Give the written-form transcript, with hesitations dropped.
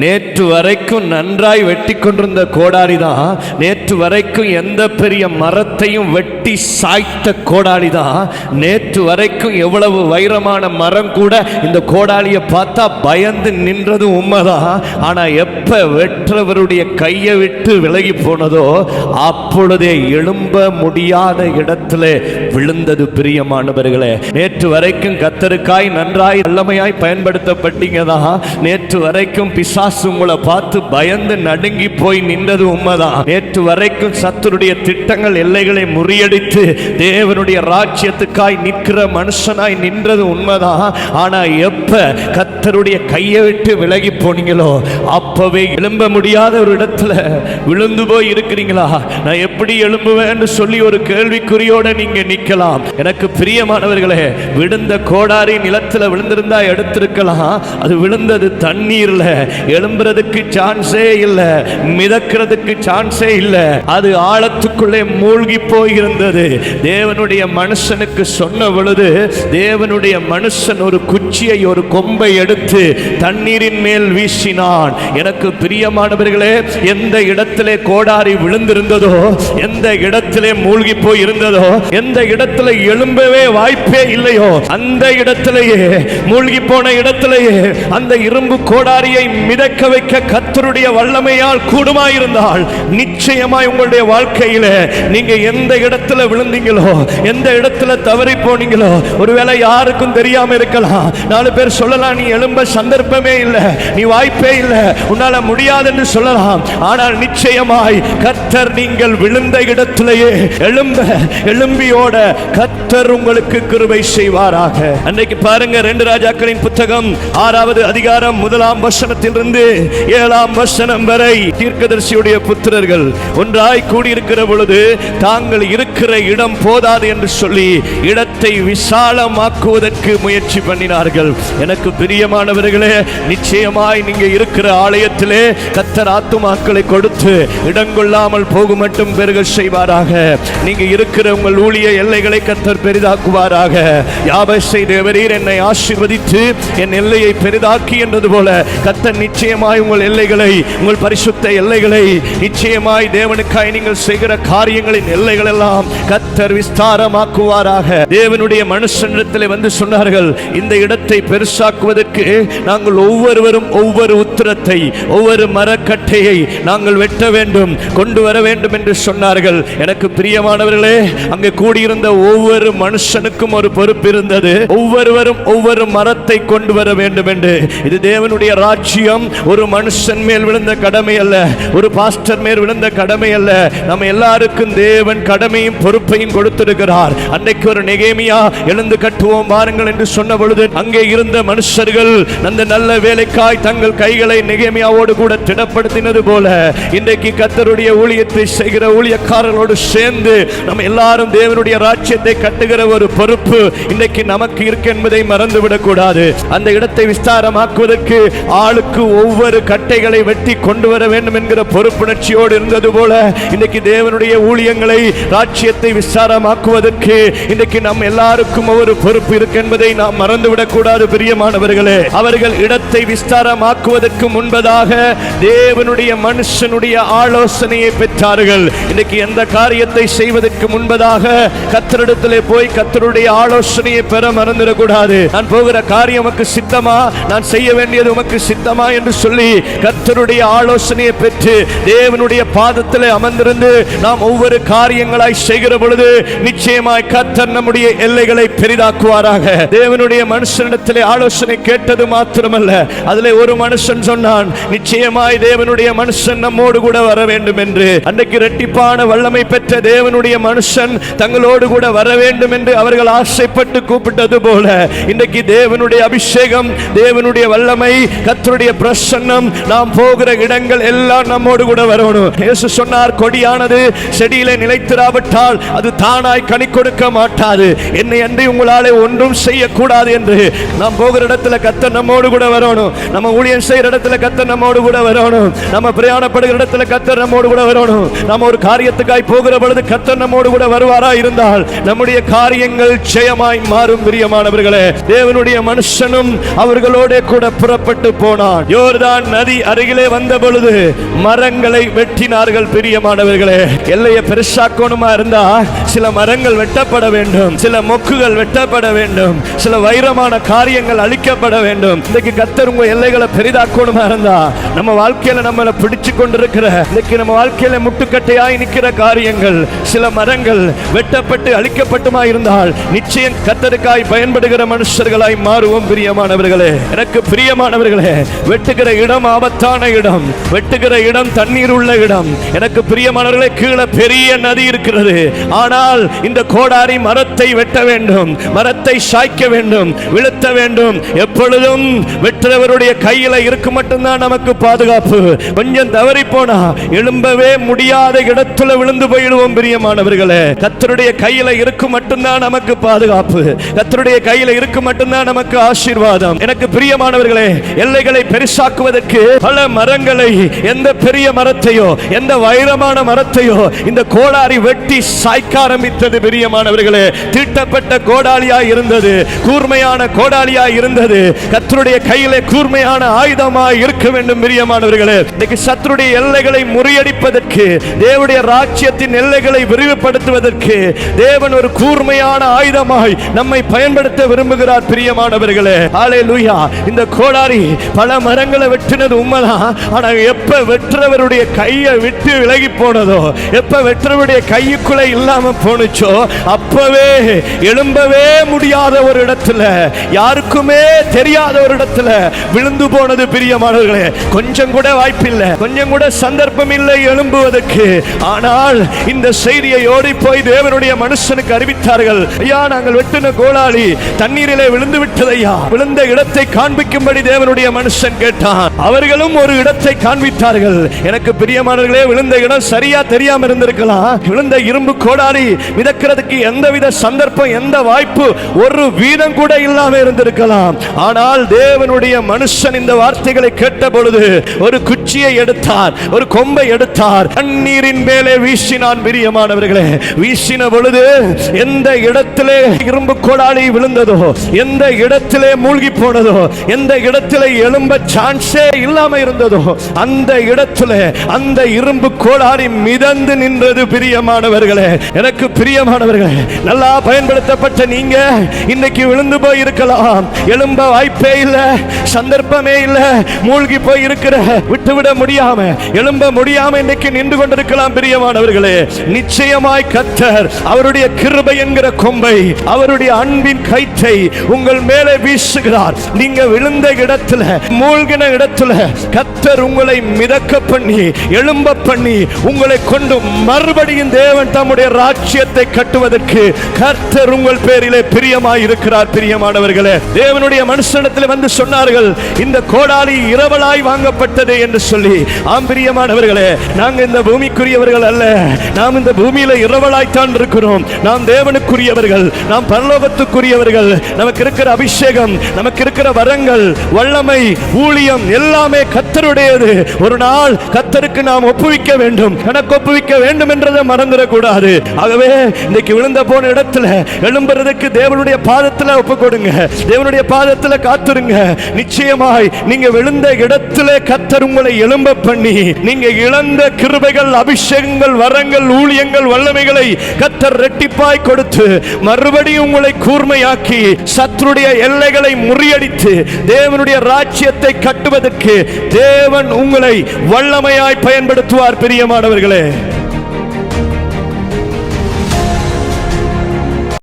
நேற்று வரைக்கும் நன்றாய் வெட்டி கொண்டிருந்த கோடாரி தான் நேற்று வரைக்கும் எந்த பெரிய மரத்தையும் வெட்டி சாய்த்த கோடாரி தான் நேற்று வரைக்கும் எவ்வளவு வைரமான மரம் கூட இந்த கோடாலியை பார்த்தா பயந்து நின்றது உண்மைதான். ஆனா எப்ப வெற்றவருடைய கையை விட்டு விலகி போனதோ அப்பொழுதே எழும்ப முடியாத இடத்துல விழுந்தது. பிரியமானவர்களே, நேற்று வரைக்கும் கத்தருக்காய் நன்றாய் வல்லமையாய் பயன்படுத்தப்பட்டீங்க தான். நேற்று வரைக்கும் பிசாசு உங்களை பார்த்து பயந்து நடுங்கி போய் நின்றது உண்மைதான். நேற்று வரைக்கும் சத்துருடைய திட்டங்கள் எல்லைகளை முறியடித்து தேவனுடைய ராஜ்யத்துக்காய் நிற்கிற மனுஷனாய் நின்றது உண்மைதான். ஆனா எப்ப கர்த்தருடைய கையை விட்டு விலகி போனீங்களோ அப்பவே எழும்ப முடியாத ஒரு இடத்துல விழுந்து போய் இருக்கிறீங்களா? நான் எப்படி எழும்புவேன்னு சொல்லி ஒரு கேள்விக்குறியோட நீங்க நிக்கலாம். எனக்கு பிரியமானவர்களே, விழுந்த கோடாரி நிலத்துல விழுந்திருந்தா எடுத்திருக்கலாம். அது விழுந்தது தண்ணீர்ல. எழும்புறதுக்கு சான்ஸே இல்ல, மிதக்கிறதுக்கு சான்ஸே இல்ல. அது ஆழத்துக்குள்ளே மூழ்கி போயிருந்தது. தேவனுடைய மனுஷனுக்கு சொன்ன பொழுது தேவனுடைய மனுஷன் ஒரு குச்சியை ஒரு கொம்பை எடுத்து தண்ணீரின் மேல் வீசினான். எனக்கு பிரியமானவர்களே, எந்த இடத்திலே கோடாரி விழுந்திருந்ததோ, எந்த இடத்திலே மூழ்கி போய் இருந்ததோ, எந்த இடத்துல எழும்பவே வாய்ப்பே இல்லையோ அந்த இடத்திலேயே, மூழ்கி போன இடத்திலேயே அந்த இரும்பு கோடாரியை மிதக்க வைக்க கர்த்தருடைய வல்லமையால் கூடுமாயிருந்தால் நிச்சயமாய் உங்களுடைய வாழ்க்கையில நீங்க எந்த இடத்துல விழுந்தீங்களோ, எந்த இடத்துல தவறி போனீங்களோ, ஒருவேளை யாருக்கும் தெரியாம இருக்கலாம். 4 பேர் சொல்லலாம், நீ எழும்ப சந்தர்ப்பமே இல்லை, நீ வாய்ப்பே இல்லை, உன்னால முடியாது என்று சொல்லலாம். ஆனால் நிச்சயமாய் கர்த்தர் நீங்கள் விழுந்த இடத்திலேயே எழும்பியோட கர்த்தர் உங்களுக்கு கிருபை செய்வாராக. அன்றைக்கு பாருங்க, 2 ராஜாக்களின் புத்தகம் 6வது அதிகாரம் 1ஆம் வசனத்திலிருந்து 7ஆம் வசனம் வரை தீர்க்கதரிசியுடைய புத்திரர்கள் ஒன்றாய் கூடியிருக்கிற பொழுது தாங்கள் இருக்கிற இடம் போதாது என்று சொல்லி இடத்தை விசாலமாக்குவதற்கு முயற்சி பண்ணினார்கள். எனக்கு பிரியமானவர்களே, நிச்சயமாய் நீங்க இருக்கிற ஆலயத்திலே கர்த்தர் ஆத்துமாக்களை கொடுத்து இடங்கொள்ளாமல் போகும் மட்டும் பெருக செய்வாராக. நீங்க இருக்கிற உங்கள் ஊழிய எல்லைகளை கர்த்தர் பெரிதாக்குவாராக. யாபேசை தேவரீர் என்னை ஆசீர்வதித்து என் எல்லையை பெரிதாக்கி என்றது போல கர்த்தர் நிச்சயமாய் உங்கள் எல்லைகளை, உங்கள் பரிசுத்த எல்லைகளை, நிச்சயமாய் தேவனுக்காய் நீங்கள் செய்கிற காரியங்களின் எல்லைகள் எல்லாம் கர்த்தர் விஸ்தாரமாக்குவாராக. தேவனுடைய மனுஷனிடத்தில் வந்து சொன்னார்கள், இந்த இடத்தை பெருசாக்குவதற்கு நாங்கள் ஒவ்வொருவரும் ஒவ்வொரு உத்திரத்தை, ஒவ்வொரு மரக்கட்டையை நாங்கள் வெட்ட வேண்டும், கொண்டு வர வேண்டும் என்று சொன்னார்கள். எனக்கு பிரியமானவர்களே, அங்கே கூடியிருந்த ஒவ்வொரு மனுஷனுக்கும் ஒரு பொறுப்பு இருந்தது. ஒவ்வொருவரும் ஒவ்வொரு மரத்தை கொண்டு வர வேண்டும் என்று. இது தேவனுடைய ராஜ்யம். ஒரு மனுஷன் மேல் விழுந்த கடமை அல்ல, ஒரு பாஸ்டர் மேல் விழுந்த கடமை அல்ல. நம்ம எல்லாருக்கும் தேவன் கடமையும் பொறுப்பையும் கொடுத்திருக்கிறார். அன்றைக்கு ஒரு நெகேமியா எழுந்து கட்டுவோம் வாருங்கள் என்று சொன்ன பொழுது அங்கே இருந்த மனுஷர்கள் அந்த நல்ல வேலைக்காய் தங்கள் கைகளை நெகேமியாவோடு கூட திடப்படுத்தினது போல இன்றைக்கு கர்த்தருடைய ஊழியத்தை செய்கிற ஊழியக்காரர்களோடு சேர்ந்து நம்ம எல்லாரும் தேவனுடைய ராஜ்யத்தை கட்டுகிற ஒரு பொறுப்பு இன்றைக்கு நமக்கு இருக்கு என்பதை மறந்துவிடக் கூடாது. அந்த இடத்தை விஸ்தாரமாக்குவதற்கு ஆளுக்கு ஒவ்வொரு கட்டைகளை வெட்டி கொண்டு வர வேண்டும் என்கிற பொறுப்புணர்ச்சியோடு இருந்தது போல இன்றைக்கு தேவனுடைய ஊழியங்களை, ராஜ்யத்தை விஸ்தாரமாக்குவதற்கு இன்றைக்கு நம் எல்லாருக்கும் ஒரு பொறுப்பு இருக்கு என்பதை நாம் மறந்துவிடக் கூடாது. பிரியமானவர்களே, அவர்கள் இடத்தை விஸ்தாரமாக்குவதற்கு முன்பதாக தேவனுடைய மனுஷனுடைய ஆலோசனையை பெற்றார்கள். இன்றைக்கு எந்த காரியத்தை செய்வதற்கு முன்பதாக கர்த்தரிடத்திலே போய் கர்த்தருடைய ஆலோசனையை பெற மறந்துடக்கூடாது. நான் போகிற காரியம் உமக்கு சித்தமா, நான் செய்ய வேண்டியது உமக்கு சித்தமா என்று சொல்லி கர்த்தருடைய ஆலோசனையை பெற்று தேவனுடைய பாதத்திலே அமர்ந்திருந்து நாம் ஒவ்வொரு காரியங்களாய் செய்கிற பொழுது நிச்சயமாய் கர்த்தர் நம்முடைய எல்லைகளை பெரிதாக்குவாராக. தேவனுடைய மனுஷனிடத்திலே ஆலோசனை கேட்டது மாத்திரமல்ல, அதிலே ஒரு மனுஷன் சொன்னான், நிச்சயமாய் தேவனுடைய மனுஷன் நம்மோடு கூட வர வேண்டும் என்று. அன்றைக்கு இரட்டிப்பான வல்லமை பெற்ற தேவனுடைய மனுஷன் தங்களோடு கூட வர வேண்டும் என்று அவர்கள் ஆசைப்பட்டு கூப்பிட்டது போல இன்றைக்கு தேவனுடைய அபிஷேகம், தேவனுடைய வல்லமை, கர்த்தருடைய பிரசன்னம் நாம் போகிற இடங்கள் எல்லாம் நம்மோடு கூட வரணும். இயேசு சொன்னார், கொடியானது செடியிலே நிலைத்திராவிட்டால் அது தானாய் கனி கொடுக்க மாட்டாது. என்னை அன்றி உங்களாலே ஒன்றும் செய்யக்கூடாது என்று. நாம் போகிற இடத்துல கர்த்தர் நம்மோடு கூட வரணும். நம்ம ஊழியம் செய்கிற இடத்துல கர்த்தர் நம்மோடு கூட வரணும். நம்ம பிரயாணப்படுகிற இடத்துல கர்த்தர் நம்மோடு கூட வரணும். நம்ம ஒரு காரியத்துக்காய் போகிற பொழுது கர்த்தர் நம்மோடு கூட வருவாரா இருந்தால் நம்முடைய காரியங்கள் ஜெயமாய் மாறும். பிரியமானவர்களே, தேவனுடைய மனுஷனும் அவர்களோட கூட புறப்பட்டு போனான். யோர்தான் நதி அருகிலே வந்த பொழுது மரங்களை வெட்டினார்கள். பிரியமானவர்களே, எல்லையை பெருசாக்கணுமா இருந்தா சில மரங்கள் வெட்டப்பட வேண்டும், சில மொக்குகள் வெட்டப்பட வேண்டும், சில வைரமான காரியங்கள் அழிக்கப்பட வேண்டும். இன்னைக்கு கர்த்தர் உங்க எல்லைகளை பெரிதாக்கணுமா இருந்தா நம்ம வாழ்க்கையில நம்மளை பிடிச்சு கொண்டிருக்கிற இன்னைக்கு நம்ம வாழ்க்கையில முட்டுக்கட்டையாய் நிற்கிற காரியங்கள், சில மரங்கள் வெட்டப்பட்டு அழிக்கப்பட்டுமா இருந்தால் நிச்சயம் கர்த்தருக்காய் பயன்படுகிற மனுஷர்களாய் மாறுவோம். பிரியமானவர்களே, எனக்கு பிரியமானவர்களே, வெட்டுகிற இடம் ஆபத்தான இடம், வெட்டுகிற இடம் தண்ணீர் உள்ள இடம். எனக்கு பிரியமானவர்களே, கீழே பெரிய நதி இருக்கிறது. ஆனால் இந்த கோடாரி மரத்தை வெட்ட வேண்டும், மரத்தை சாய்க்க வேண்டும், விழுத்த வேண்டும். எப்பொழுதும் வெட்டுறவருடைய கையில இருக்கு மட்டும்தான் நமக்கு பாதுகாப்பு. கொஞ்சம் தவறி போனா எழும்பவே முடியாத இடத்துல விழுந்து போயிடுவோம். பிரியமானவர்களே, கர்த்தருடைய கையில இருக்கு மட்டும்தான் நமக்கு பாதுகாப்பு, கர்த்தருடைய கையில இருக்கு மட்டும்தான் நமக்கு ஆசீர்வாதம். எனக்கு பிரியமானவர்களே, எல்லைகளை பெருசாக்குவதற்கு பல மரங்களை, எந்த பெரிய மரத்தையோ எந்த வைரமான மரத்தையோ இந்த கோடாரி வெட்டி சாய்க்க ஆரம்பித்தது. பிரியமானவர்களே, தீட்டப்பட்ட கோடாலியாய் இருந்தது, கூர்மையான கோடாலியாய் இருந்தது. கர்த்தருடைய கையிலே கூர்மையான ஆயுதமாய் இருக்க வேண்டும். பிரியமானவர்களே, இன்னைக்கு சத்துருடைய எல்லைகளை முறியடிப்பதற்கு, தேவனுடைய ராஜ்யத்தின் எல்லைகளை விரிவுபடுத்துவதற்கு தேவன் ஒரு கூர்மையான ஆயுதமாய் நம்மை பயன்படுத்த விரும்புகிறார். பிரியமானவர்களே, ஹல்லேலூயா. இந்த கோடாரி பல மரங்களை வெட்டினது உண்மைதான். ஆனா எப்ப வெட்டுறவருடைய கையை விட்டு விலகி போனதோ, எப்ப வெட்டுறவருடைய கைக்குள்ள இல்லாம போனுச்சோ, அப்பவே எழும்பவே முடியாத ஒரு இடத்துல, யாருக்குமே தெரியாத ஒரு இடத்துல விழுந்து போனது. பிரியமானவர்களே, கொஞ்சம் கூட வாய்ப்பில்லை, கொஞ்சம் கூட சந்தர்ப்பம் இல்லை எழும்புவதற்கு. ஆனால் இந்த செய்தியை ஓடி போய் தேவனுடைய மனுஷனுக்கு அறிவித்தார்கள். ஐயா, நாங்கள் வெட்டின கோடாலி தண்ணீரிலே விழுந்து விட்டதையா. விழுந்த இடத்தை காண்பிக்கும்படி தேவனுடைய மனுஷன் கேட்டான். அவர்களும் ஒரு இடத்தை காண்பித்தார்கள். எனக்கு பிரியமானவர்களே, விழுந்த இடம் சரியா தெரியாம இருந்திருக்கலாம். விழுந்த இரும்பு கோடாலி மிதக்கிறதுக்கு எந்தவித சந்தர்ப்பம், எந்த வாய்ப்பு, ஒரு வீதம் கூட இல்லாம இருந்திருக்கலாம். ஆனால் தேவனுடைய மனுஷன் இந்த வார்த்தைகளை கேட்ட பொழுது ஒரு குச்சியை எடுத்தார், ஒரு கொம்பை எடுத்தார், தண்ணீரின் மேலே வீசினான். பிரியமானவர்களே, வீசின பொழுது எந்த இடத்திலே இரும்பு கோடாலி விழுந்ததோ, எந்த இடத்திலே மூழ்கி போனதோ, எந்த இடத்திலே எழும்ப சான்ஸே இல்லாம இருந்ததோ, அந்த இடத்திலே அந்த இரும்பு கோடாலி மிதந்து நின்றது. பிரியமானவர்களே, எனக்கு பிரியமானவர்களே, நல்லா பயன்படுத்தப்பட்ட நீங்க இன்னைக்கு விழுந்து போய் இருக்கலாம், எழும்ப வாய்ப்பே இல்ல, சந்தர்ப்பமே இல்ல, மூழ்கி போய் இருக்கிற, விட்டுவிட முடியாம, எழும்ப முடியாம இன்னைக்கு நின்று கொண்டிருக்கலாம். பிரியமானவர்களே, நிச்சயமாய் கர்த்தர் அவருடைய கிருபை என்கிற கொம்பை, அவருடைய அன்பின் கயிற்றை உங்கள் மேலே வீசுகிறார். நீங்க விழுந்த இடத்துல, மூழ்கின இடத்துல கர்த்தர் உங்களை மிதக்க பண்ணி, எழும்ப பண்ணி, உங்களை கொண்டு மறுபடியும் தேவன் தம்முடைய ராஜ்யத்தை கட்டுவதற்கு கர்த்தர் உங்கள் பேரிலே பிரியமாய் இருக்கிறார். பிரியமானவர்களே, தேவனுடைய மனுஷனிடத்தில் வந்து சொன்னார்கள், இந்த கோடாலி இரவலாய் வாங்கப்பட்டது என்று சொல்லி. ஆம் பிரியமானவர்களே, நாங்க இந்த பூமிக்குரியவர்கள் அல்ல, நாம் இந்த பூமியில இரவலாய்த்தான் இருக்கிறோம். நாம் தேவனுக்குரியவர்கள், நாம் பரலோகத்துக்குரியவர்கள். நமக்கு இருக்கிற அபிஷேகம், நமக்கு இருக்கிற வரங்கள், வல்லமை, ஊழியம் எல்லாமே கர்த்தருடையது. ஒரு நாள் கர்த்தருக்கு நாம் ஒப்புவிக்க வேண்டும், கணக்கு ஒப்புவிக்க வேண்டும் என்றதை மறந்துடக்கூடாது. ஆகவே இன்னைக்கு விழுந்த போன இடத்துல எழும்புறதுக்கு தேவனுடைய பாதத்துல ஒப்பு கொடுங்க, தேவனுடைய பாதத்துல காத்துருங்க. நிச்சயமாய் நீங்க விழுந்த இடத்துல கர்த்தர் உங்களை எழும்ப பண்ணி, நீங்க இழந்த கிருபைகள், அபிஷேகங்கள், வரங்கள், ஊழியங்கள், வல்லமைகளை கர்த்தர் இரட்டிப்பாய் கொடுத்து மறுபடியும் உங்களை கூர்மையாக்கி சத்துருடைய எல்லைகளை முறியடித்து தேவனுடைய ராஜ்யத்தை கட்டுவதற்கு தேவன் உங்களை வல்லமையாய் பயன்படுத்துவார். பிரியமானவர்களே,